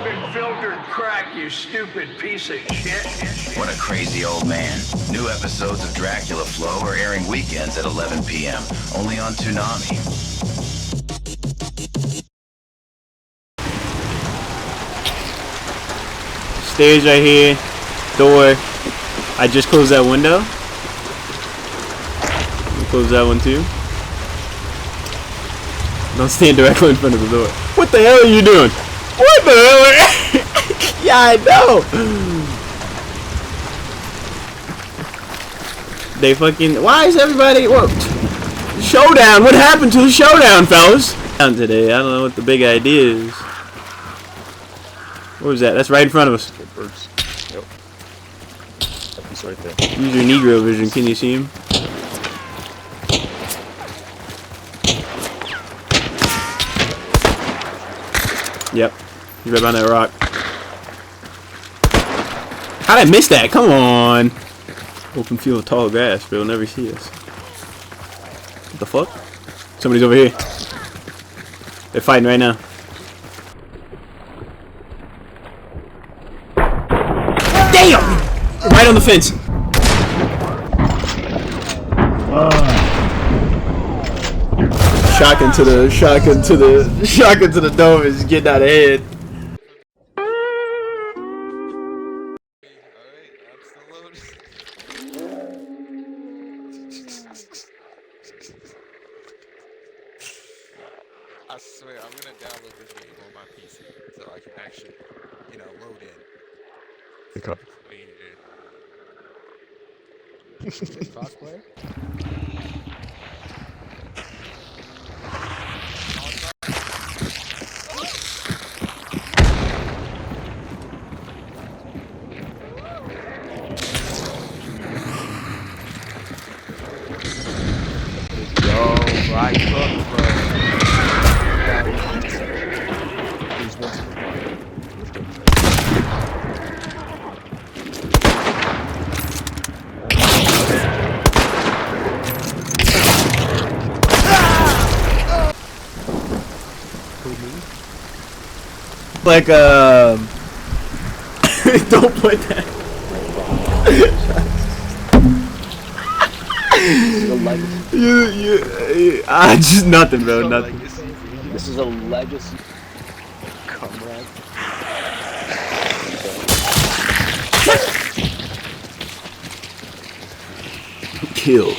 unfiltered crack, you stupid piece of shit. What a crazy old man. New episodes of Dracula Flow are airing weekends at 11 p.m. only on Toonami. Stairs right here. Door. I just closed that window. Close that one too. Don't stand directly in front of the door. What the hell are you doing? What the hell are Yeah, I know. They fucking... Why is everybody... What? Showdown. What happened to the showdown, fellas? Today. I don't know what the big idea is. What was that? That's right in front of us. Birds. Yep. He's right there. Use your Negro vision. Can you see him? Yep. He's right behind that rock. How'd I miss that? Come on. Open field of tall grass, bro. Never see us. What the fuck? Somebody's over here. They're fighting right now. Damn! Right on the fence. Shotgun to the dome is getting out of hand. I swear, I'm gonna download this game on my PC so I can actually, load in. Okay. Crossplay? Right hook, bro. Like don't put that. Just nothing, bro. Nothing. This is a legacy. Comrade. Killed.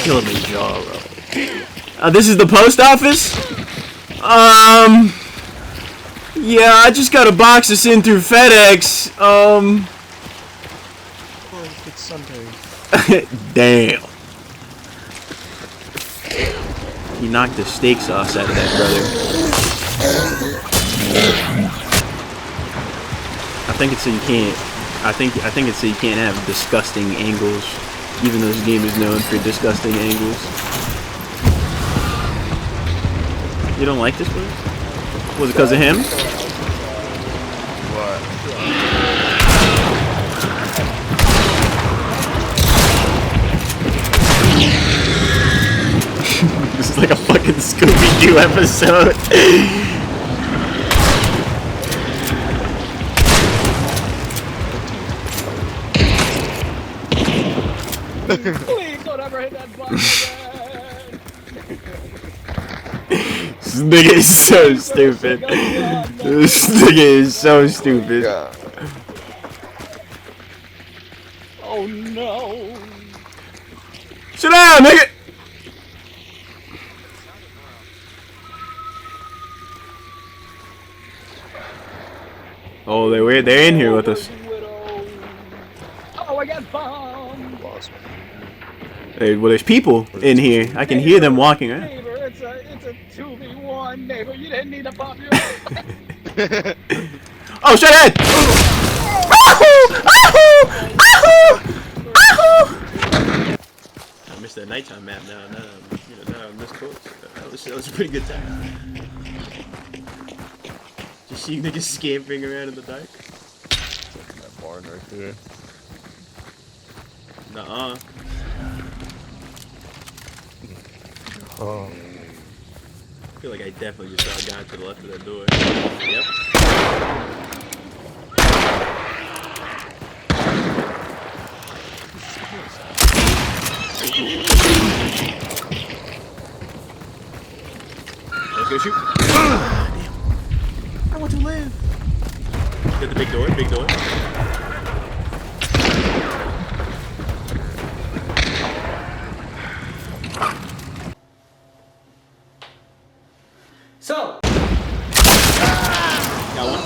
Killing me, jaw, bro. This is the post office. Yeah, I just got a box to send through FedEx. It's Sunday. Damn. He knocked the steak sauce out of that, brother. I think it's so you can't. I think it's so you can't have disgusting angles, even though this game is known for disgusting angles. You don't like this one? Was it because of him? What? This is like a fucking Scooby-Doo episode. Please don't ever hit that button again. This nigga is so stupid. This nigga is so stupid. Oh no. Sit down, nigga! Oh, they're in here with us. Oh, I got bombed. Hey, well, there's people in here. I can hear them walking around. Neighbor, it's a 2v1, neighbor. You didn't need to pop your. Oh, shut it! I missed that nighttime map now. Now I'm this close. That was a pretty good time. Just see niggas scampering around in the dark. That barn right there. Nuh-uh. Oh. I feel like I definitely just saw a guy to the left of that door. Yep. Go shoot. Damn. I want to live. Got the big door, big door. So, Got one.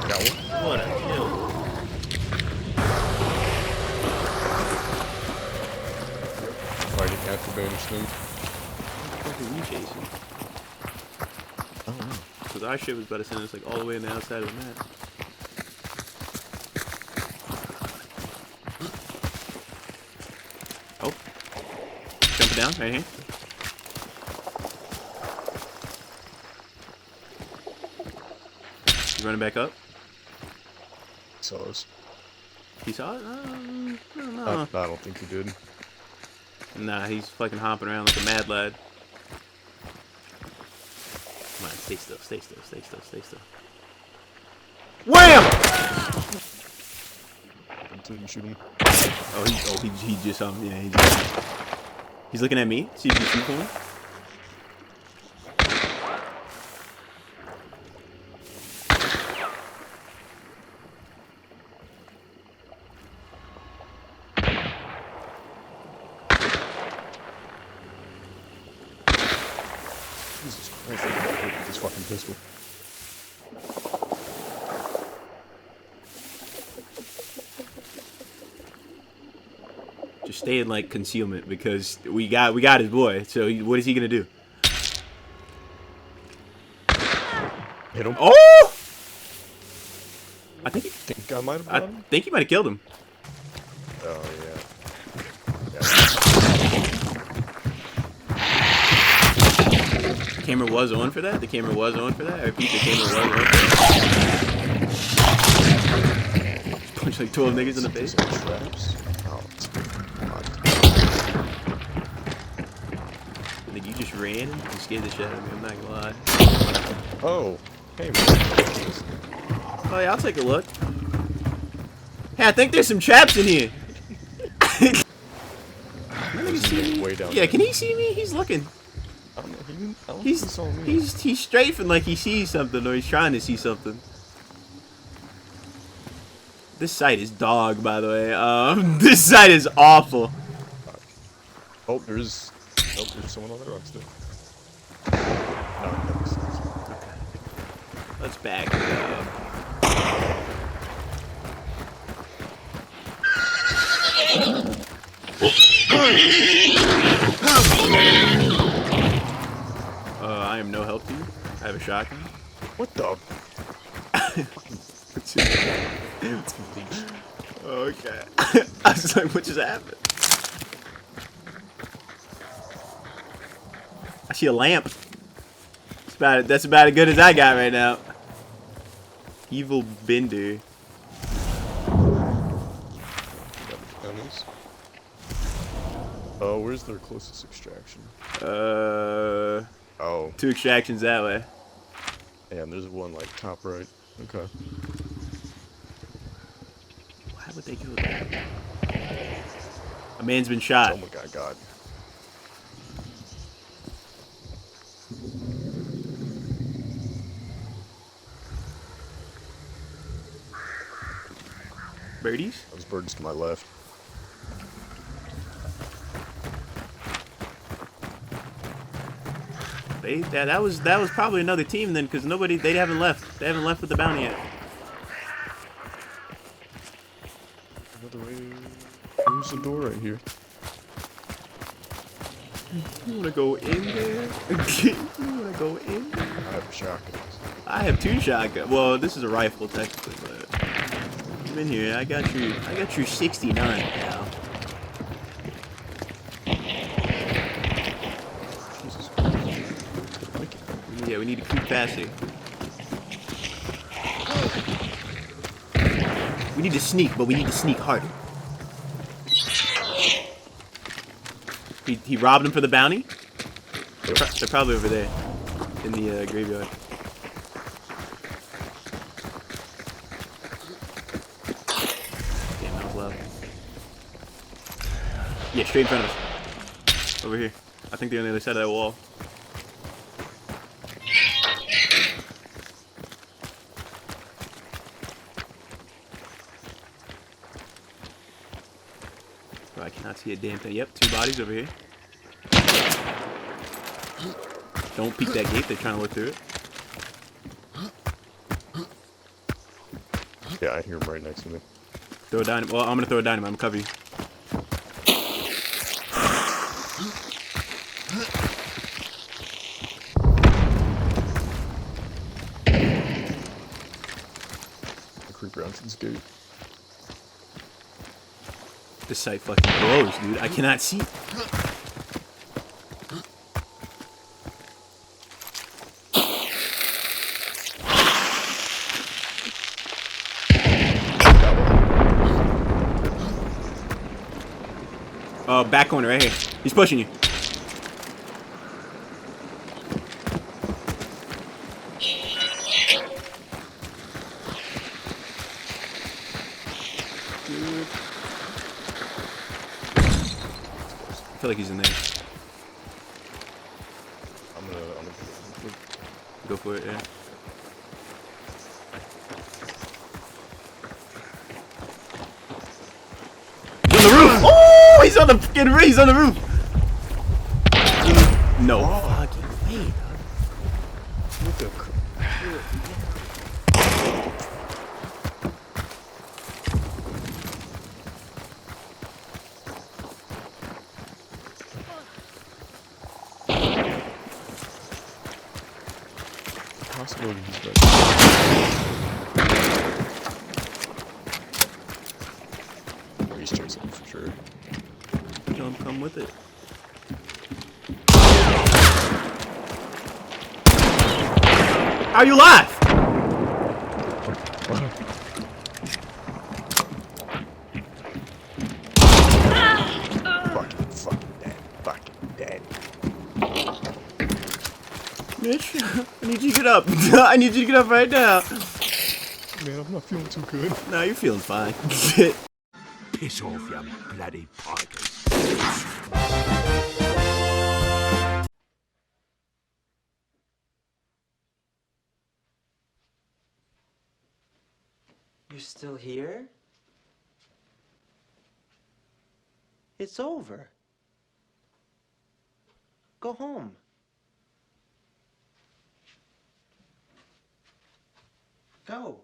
Got one. What a kill. Fighting after banishment. What are we chasing? I don't know. Because our ship was about to send us like all the way on the outside of the map. Oh. Jumping down, right here. You running back up? Saw us. He saw it? I don't know. I don't think he did. Nah, he's fucking hopping around like a mad lad. Come on, stay still, stay still, stay still, stay still. Wham! Until you shoot him. He just yeah, he's looking at me. See if you shoot for him. Jesus Christ, I got hit with this fucking pistol. Just stay in like concealment because we got his boy. So what is he gonna do? Hit him. Oh! I think Think I might have I got him? think he might have killed him. Oh, yeah. The camera was on for that. The camera was on for that. I repeat, the camera was on for that. Punch like 12 niggas in the face. Traps. Oh, it's God. I think you just ran and scared the shit out of me. I'm not gonna lie. Oh, hey, man. Oh yeah, I'll take a look. Hey, I think there's some traps in here. Way down Yeah, there. can he see me? He's looking. I don't know. I don't think he saw me. He's strafing like he sees something or he's trying to see something. This site is dog, by the way. This site is awful. Oh, there's someone on the rocks there. No, that's Let's back it up. I am no help to you. I have a shotgun. what the? It's complete. Okay. I was like, what just happened? I see a lamp. That's about as good as I got right now. Evil Bender. Enemies. Oh, where's their closest extraction? Oh, 2 extractions that way. and there's one like top right. Okay. Why would they go there? A man's been shot. Someone got. Birdies? Those birds to my left. That was probably another team then, because they haven't left. They haven't left with the bounty yet. Another way. There's a door right here. You wanna go in there? You wanna go in there? I have a shotgun. I have 2 shotguns. Well, this is a rifle technically, but come in here. I got your 69 now. Jesus. Yeah, we need to creep faster. We need to sneak, but we need to sneak harder. He robbed him for the bounty? They're probably over there in the graveyard. Yeah, straight in front of us. Over here. I think they're on the other side of that wall. Bro, I cannot see a damn thing. Yep, 2 bodies over here. Don't peek that gate. They're trying to look through it. Yeah, I hear him right next to me. Throw a dynamite. Well, I'm gonna throw a dynamite. I'm gonna cover you. I creep around to this gate. This site fucking blows, dude. I cannot see. Back corner right here. He's pushing you. Dude. I feel like he's in there. I'm gonna Go for it, yeah. He's on the roof! Oh, he's on the fucking roof! He's on the roof! No fucking way, what the possibility he's better. Oh, he's chasing me for sure. Come with it. How you alive? Fucking dead. Mitch, I need you to get up. I need you to get up right now. Man, I'm not feeling too good. No, you're feeling fine. Piss off, you bloody pikers. You're still here? It's over. Go home. Go.